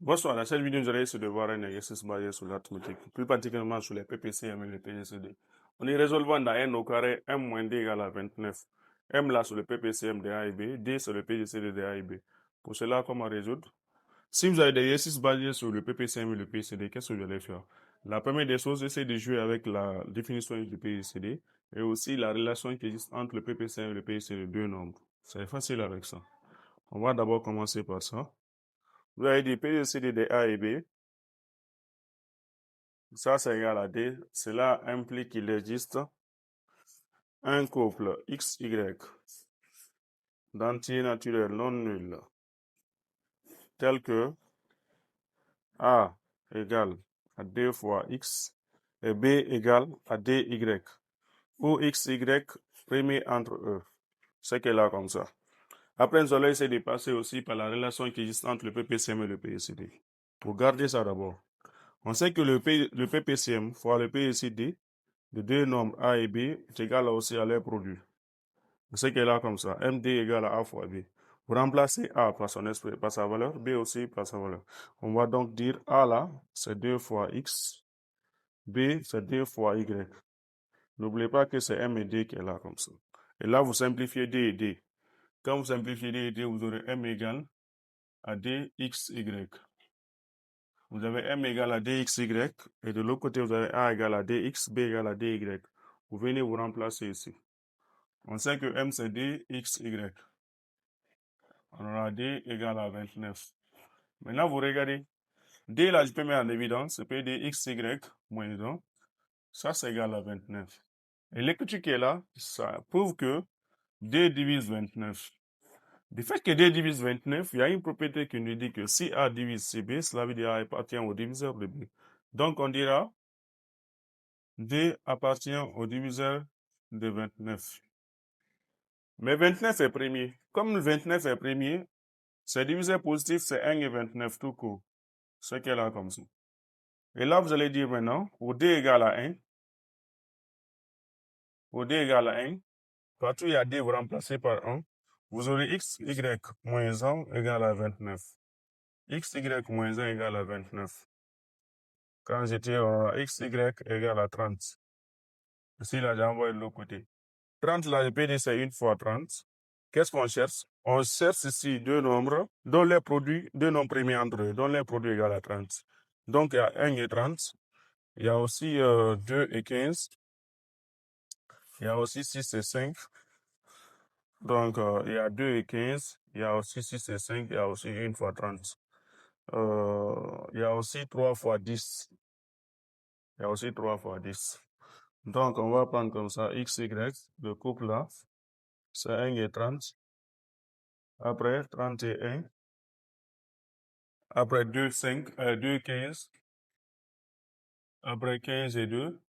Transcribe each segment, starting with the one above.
Bonsoir, dans cette vidéo, nous allons essayer de voir un exercice basé sur l'arithmétique, plus particulièrement sur les PPCM et les PGCD. On y résolvant dans n au carré, m moins d égale à 29. M là sur le PPCM de A et B, D sur le PGCD de A et B. Pour cela, comment résoudre? Si vous avez des exercices basés sur le PPCM et le PGCD, qu'est-ce que vous allez faire? La première des choses, essayez de jouer avec la définition du PGCD et aussi la relation qui existe entre le PPCM et le PGCD, deux nombres. C'est facile avec ça. On va d'abord commencer par ça. Vous avez dit PGCD de A et B. Ça, c'est égal à D. Cela implique qu'il existe un couple XY d'entiers naturels non nuls tel que A égale à D fois X et B égale à DY, où XY premier entre eux. C'est qu'elle a comme ça. Après, nous allons essayer de passer aussi par la relation qui existe entre le PPCM et le PGCD. Pour garder ça d'abord. On sait que le PPCM fois le PGCD de deux nombres A et B est égal aussi à leur produit. C'est qu'elle a comme ça. MD égale à A fois B. Vous remplacez A par par sa valeur, B aussi par sa valeur. On va donc dire A là, c'est 2 fois X. B, c'est 2 fois Y. N'oubliez pas que c'est M et D qu'elle a comme ça. Et là, vous simplifiez D et D. Quand vous simplifiez D et D, vous aurez M égale à DXY. Vous avez M égale à DXY. Et de l'autre côté, vous avez A égale à DX, B égale à DY. Vous venez vous remplacer ici. On sait que M c'est DXY. On aura D égale à 29. Maintenant, vous regardez. D là, je peux mettre en évidence. Je peux dire XY moins 1. Ça, c'est égal à 29. Et l'écriture qui est là, ça prouve que D divise 29. Du fait que D divise 29, il y a une propriété qui nous dit que si A divise CB, cela veut dire A appartient au diviseur de B. Donc, on dira D appartient au diviseur de 29. Mais 29 est premier. Comme le 29 est premier, ses diviseurs positifs, c'est 1 et 29 tout court. Ce qu'elle a comme ça. Et là, vous allez dire maintenant, pour D égale à 1, pour D égale à 1, partout il y a D, vous remplacez par 1, vous aurez x, y moins 1 égale à 29. X, y moins 1 égale à 29. Quand j'étais x, y égale à 30. Ici, là, j'ai envoyé de l'autre côté. 30, là, je peux dire c'est 1 fois 30. Qu'est-ce qu'on cherche? On cherche ici deux nombres dont les produits, deux nombres premiers entre eux, dont les produits égale à 30. Donc, il y a 1 et 30. Il y a aussi 2 et 15. Il y a aussi 6 et 5. Donc, il y a 2 et 15. Il y a aussi 6 et 5. Il y a aussi 1 fois 30. Il y a aussi 3 fois 10. Il y a aussi 3 fois 10. Donc, on va prendre comme ça x, y, le couple là. C'est 1 et 30. Après, 31. Après, 2, 5, 2, 15. Après, 15 et 2.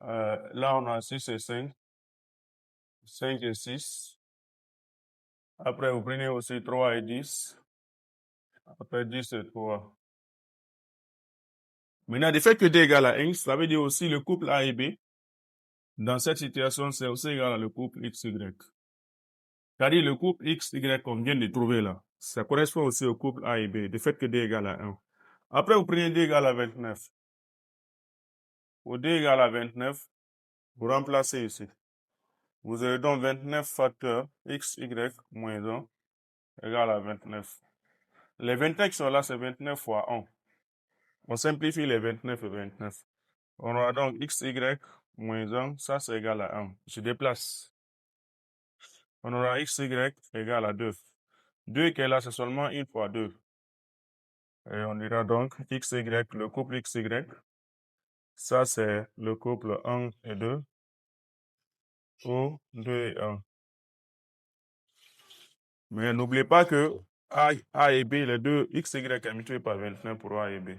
Là, on a 6 et 5. 5 et 6. Après, vous prenez aussi 3 et 10. Après, 10 et 3. Maintenant, du fait que D égale à 1, ça veut dire aussi le couple A et B. Dans cette situation, c'est aussi égal à le couple XY. C'est-à-dire le couple XY qu'on vient de trouver là. Ça correspond aussi au couple A et B, du fait que D égale à 1. Après, vous prenez D égale à 29. Pour D égale à 29, vous remplacez ici. Vous avez donc 29 facteurs XY moins 1 égale à 29. Les 29 qui sont là, c'est 29 fois 1. On simplifie les 29 et 29. On aura donc XY moins 1, ça c'est égal à 1. Je déplace. On aura XY égale à 2. 2 qui est là, c'est seulement 1 fois 2. Et on dira donc XY, le couple XY. Ça c'est le couple 1 et 2. Ou 2 et 1. Mais n'oubliez pas que A et B, les deux XY est multiplié par 29 pour A et B.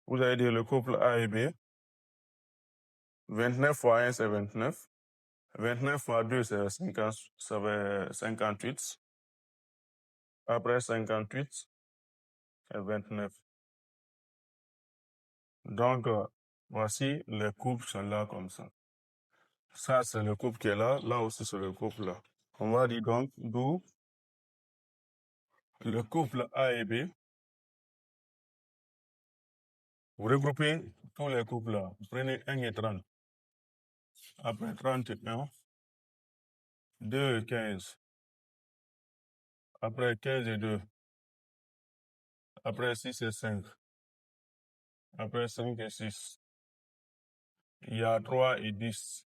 Vous allez dire le couple A et B. 29 fois 1, c'est 29. 29 fois 2, c'est 50, ça fait 58. Après 58, c'est 29. Donc, voici les couples sont là comme ça. Ça, c'est le couple qui est là. Là aussi, c'est le couple là. On va dire donc, d'où Le couple A et B, vous regroupez tous les couples là. Vous prenez 1 et 30. Après 31, 2 et 15. Après 15 et 2. Après 6 et 5. Après 5 et 6. Il y a 3 et 10.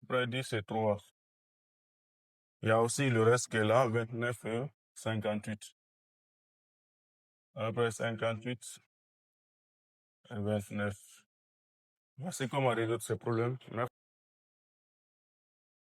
Après 10 et 3. Il y a aussi le reste qui est là, 29 et 58. Après 58 et 29. Voici comment résoudre ces problèmes.